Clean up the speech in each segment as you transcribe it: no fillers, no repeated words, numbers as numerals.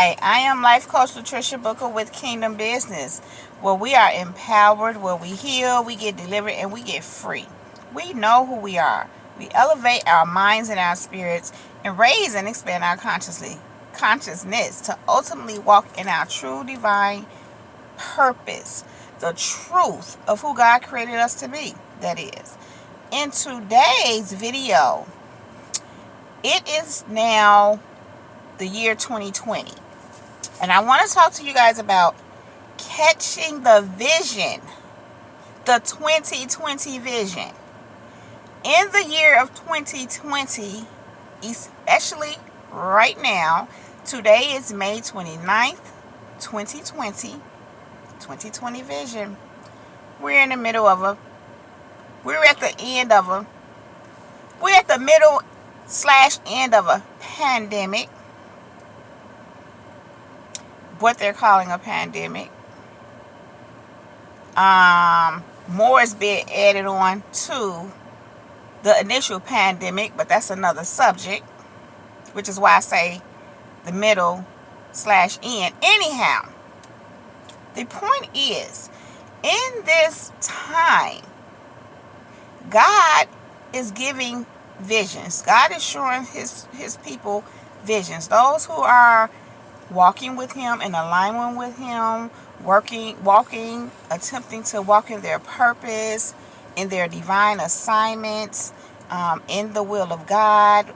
Hi, I am Life Coach Latricia Booker with Kingdom Business, where we are empowered, where we heal, we get delivered, and we get free. We know who we are. We elevate our minds and our spirits and raise and expand our consciousness to ultimately walk in our true divine purpose, the truth of who God created us to be, that is. In today's video, it is now the year 2020. And I want to talk to you guys about catching the vision, the 2020 vision. In the year of 2020, especially right now, today is May 29th, 2020 vision. We're in the middle of we're at the middle / end of a pandemic. What they're calling a pandemic. More is being added on to the initial pandemic, but that's another subject, which is why I say the middle / end. Anyhow, the point is, in this time, God is giving visions. God is showing his people visions. Those who are walking with him, in alignment with him, attempting to walk in their purpose, in their divine assignments, in the will of God,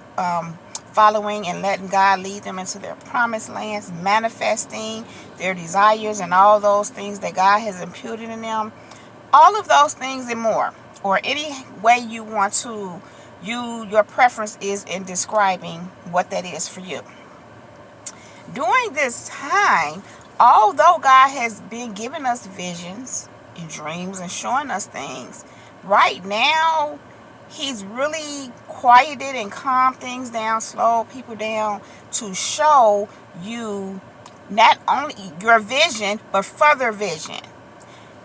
following and letting God lead them into their promised lands, manifesting their desires and all those things that God has imputed in them. All of those things and more, or any way you want to, your preference is in describing what that is for you. During this time, although God has been giving us visions and dreams and showing us things, right now, he's really quieted and calmed things down, slowed people down to show you not only your vision, but further vision.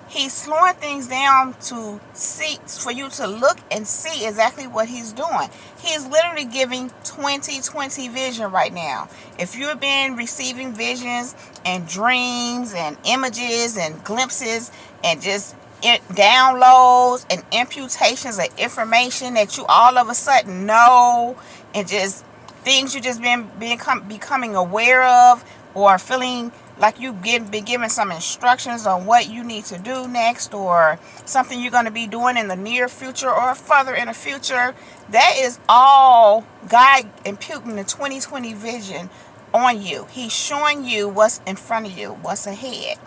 He's slowing things down to see, for you to look and see exactly what he's doing. He's literally giving 2020 vision right now. If you've been receiving visions and dreams and images and glimpses and just downloads and imputations of information that you all of a sudden know, and just things you just been becoming aware of, or feeling like you've been given some instructions on what you need to do next, or something you're going to be doing in the near future or further in the future, that is all God imputing the 2020 vision on you. He's showing you what's in front of you, what's ahead.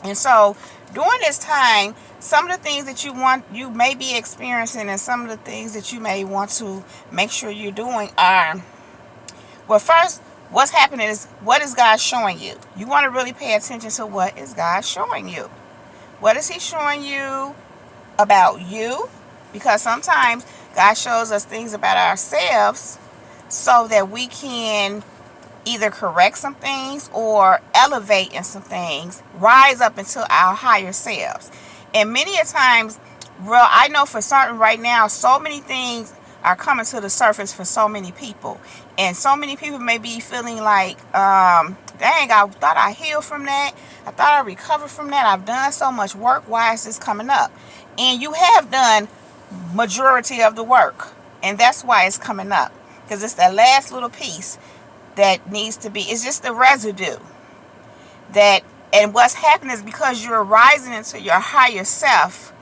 And so during this time, some of the things that you may be experiencing, and some of the things that you may want to make sure you're doing are, well, first, what's happening is, what is God showing you? You want to really pay attention to what is God showing you. What is he showing you about you? Because sometimes God shows us things about ourselves so that we can either correct some things or elevate in some things, rise up into our higher selves. And many a times, well, I know for certain right now, so many things are coming to the surface for so many people. And so many people may be feeling like, dang, I thought I healed from that. I thought I recovered from that. I've done so much work. Why is this coming up? And you have done majority of the work. And that's why it's coming up. Because it's that last little piece that needs to be, it's just the residue. And what's happening is, because you're rising into your higher self,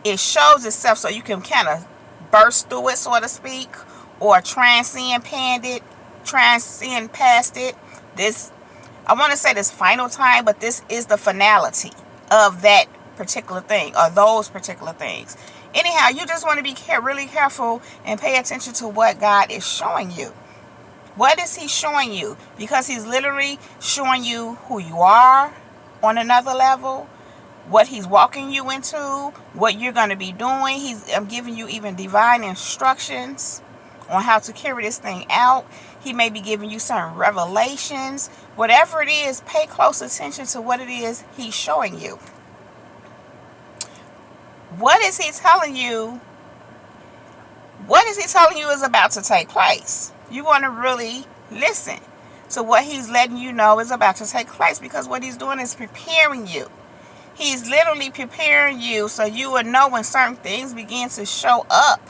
it shows itself so you can kind of burst through it, so to speak, or transcend past it. This, I want to say this final time, but this is the finality of that particular thing, or those particular things. Anyhow, you just want to be really careful and pay attention to what God is showing you. What is he showing you? Because he's literally showing you who you are on another level, what he's walking you into, what you're going to be doing. I'm giving you even divine instructions on how to carry this thing out. He may be giving you certain revelations. Whatever it is, pay close attention to what it is he's showing you. What is he telling you? What is he telling you is about to take place? You want to really listen. to what he's letting you know is about to take place, because what he's doing is preparing you. He's literally preparing you so you will know when certain things begin to show up.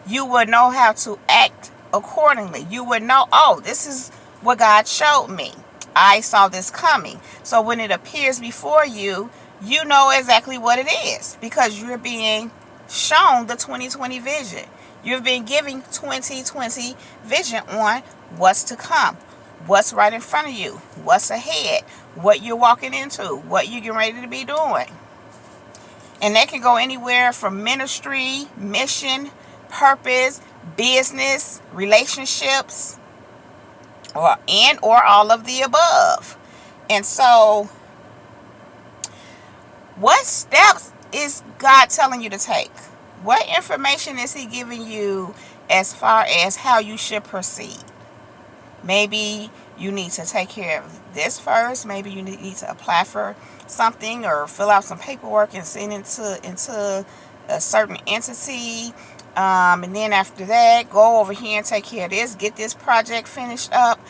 You will know how to act accordingly. You will know, oh, this is what God showed me. I saw this coming. So when it appears before you, you know exactly what it is, because you're being shown the 2020 vision. You've been giving 2020 vision on what's to come, what's right in front of you, what's ahead, what you're walking into, what you're getting ready to be doing. And that can go anywhere from ministry, mission, purpose, business, relationships, or all of the above. And so, what steps is God telling you to take? What information is he giving you as far as how you should proceed? Maybe you need to take care of this first. Maybe you need to apply for something or fill out some paperwork and send it into a certain entity. And then after that, go over here and take care of this. Get this project finished up.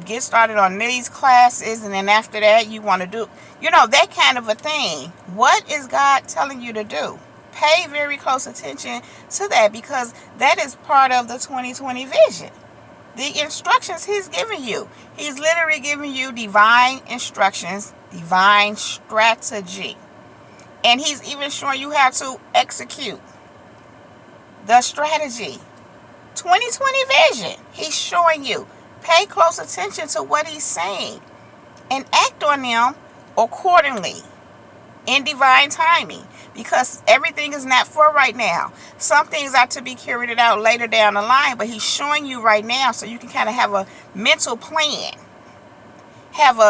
Get started on these classes. And then after that, you want to do, that kind of a thing. What is God telling you to do? Pay very close attention to that, because that is part of the 2020 vision. The instructions he's giving you. He's literally giving you divine instructions, divine strategy. And he's even showing you how to execute the strategy. 2020 vision. He's showing you. Pay close attention to what he's saying and act on them accordingly in divine timing, because everything is not for right now. Some things are to be carried out later down the line, but he's showing you right now so you can kind of have a mental plan.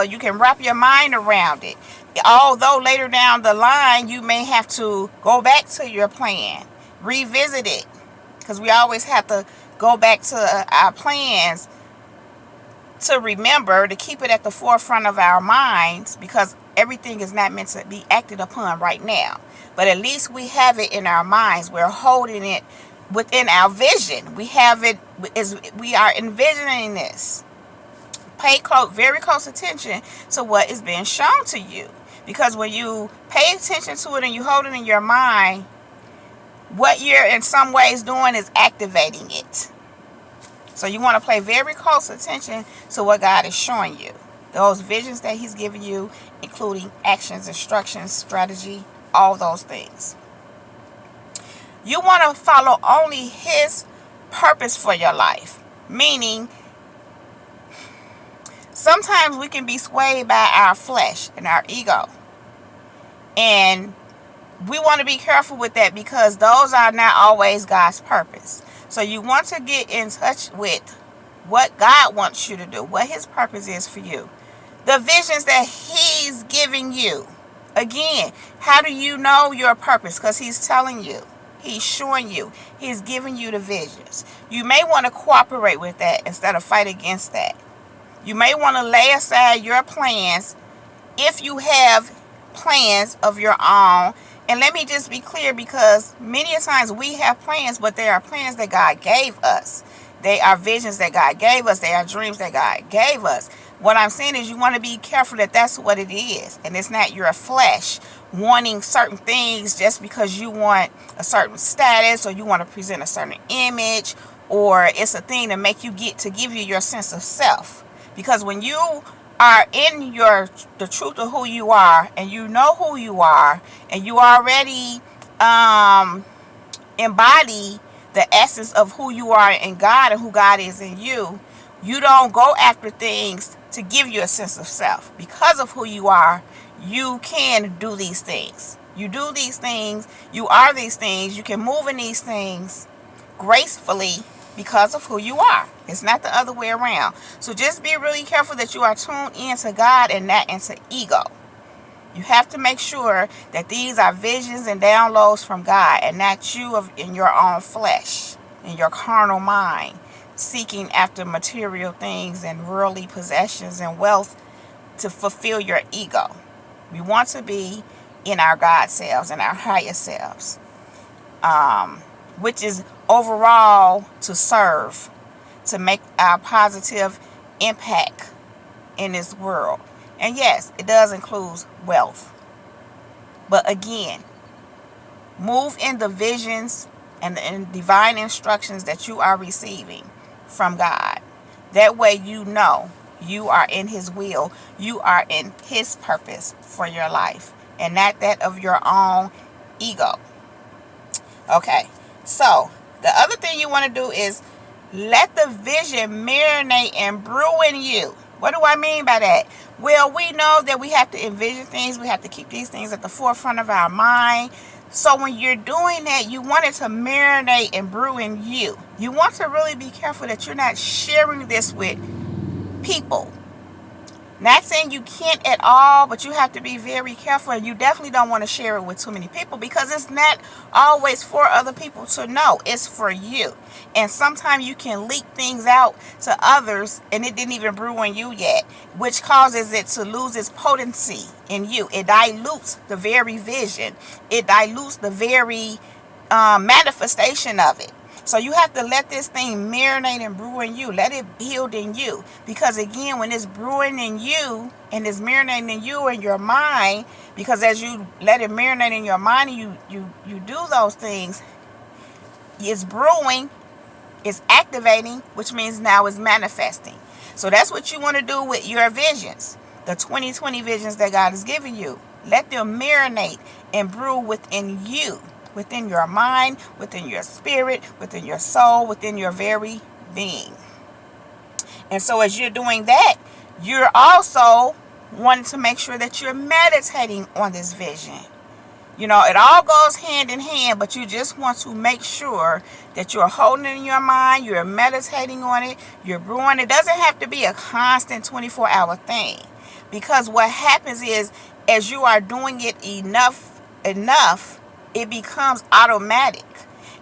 You can wrap your mind around it. Although later down the line you may have to go back to your plan, revisit it, because we always have to go back to our plans to remember, to keep it at the forefront of our minds, because everything is not meant to be acted upon right now. But at least we have it in our minds. We're holding it within our vision. We have it, we are envisioning this. Pay very close attention to what is being shown to you, because when you pay attention to it and you hold it in your mind, what you're in some ways doing is activating it. So you want to pay very close attention to what God is showing you. Those visions that he's giving you, including actions, instructions, strategy, all those things. You want to follow only his purpose for your life. Meaning, sometimes we can be swayed by our flesh and our ego. And we want to be careful with that, because those are not always God's purpose. So you want to get in touch with what God wants you to do, what his purpose is for you. The visions that he's giving you. Again, how do you know your purpose? Because he's telling you. He's showing you. He's giving you the visions. You may want to cooperate with that instead of fight against that. You may want to lay aside your plans if you have plans of your own. And let me just be clear, because many times we have plans, but they are plans that God gave us. They are visions that God gave us. They are dreams that God gave us. What I'm saying is, you want to be careful that that's what it is. And it's not your flesh wanting certain things just because you want a certain status, or you want to present a certain image, or it's a thing to make you give you your sense of self. Because when you are in the truth of who you are, and you know who you are, and you already embody the essence of who you are in God and who God is in you, you don't go after things to give you a sense of self. Because of who you are, you can do these things. You do these things. You are these things. You can move in these things gracefully because of who you are. It's not the other way around. So just be really careful that you are tuned into God and not into ego. You have to make sure that these are visions and downloads from God, and not you in your own flesh, in your carnal mind, seeking after material things and worldly possessions and wealth to fulfill your ego. We want to be in our God selves and our higher selves, which is overall to serve, to make our positive impact in this world. And yes, it does include wealth. But again, move in the visions and the divine instructions that you are receiving from God. That way you know you are in His will. You are in His purpose for your life, and not that of your own ego. Okay, so the other thing you want to do is let the vision marinate and brew in you. What do I mean by that? Well, we know that we have to envision things. We have to keep these things at the forefront of our mind. So when you're doing that, you want it to marinate and brew in you. You want to really be careful that you're not sharing this with people. Not saying you can't at all, but you have to be very careful, and you definitely don't want to share it with too many people, because it's not always for other people to know. It's for you. And sometimes you can leak things out to others and it didn't even brew in you yet, which causes it to lose its potency in you. It dilutes the very vision. It dilutes the very manifestation of it. So you have to let this thing marinate and brew in you. Let it build in you. Because again, when it's brewing in you and it's marinating in you and your mind, because as you let it marinate in your mind and you do those things, it's brewing, it's activating, which means now it's manifesting. So that's what you want to do with your visions, the 2020 visions that God has given you. Let them marinate and brew within you. Within your mind, within your spirit, within your soul, within your very being. And so as you're doing that, you're also wanting to make sure that you're meditating on this vision. You know, it all goes hand in hand, but you just want to make sure that you're holding it in your mind, you're meditating on it, you're brewing. It doesn't have to be a constant 24-hour thing. Because what happens is, as you are doing it enough, it becomes automatic.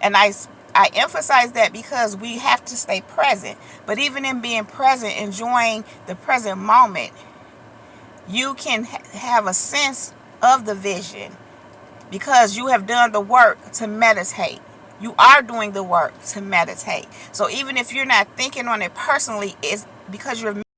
And I emphasize that because we have to stay present. But even in being present, enjoying the present moment, you can have a sense of the vision because you have done the work to meditate. You are doing the work to meditate. So even if you're not thinking on it personally, it's because you're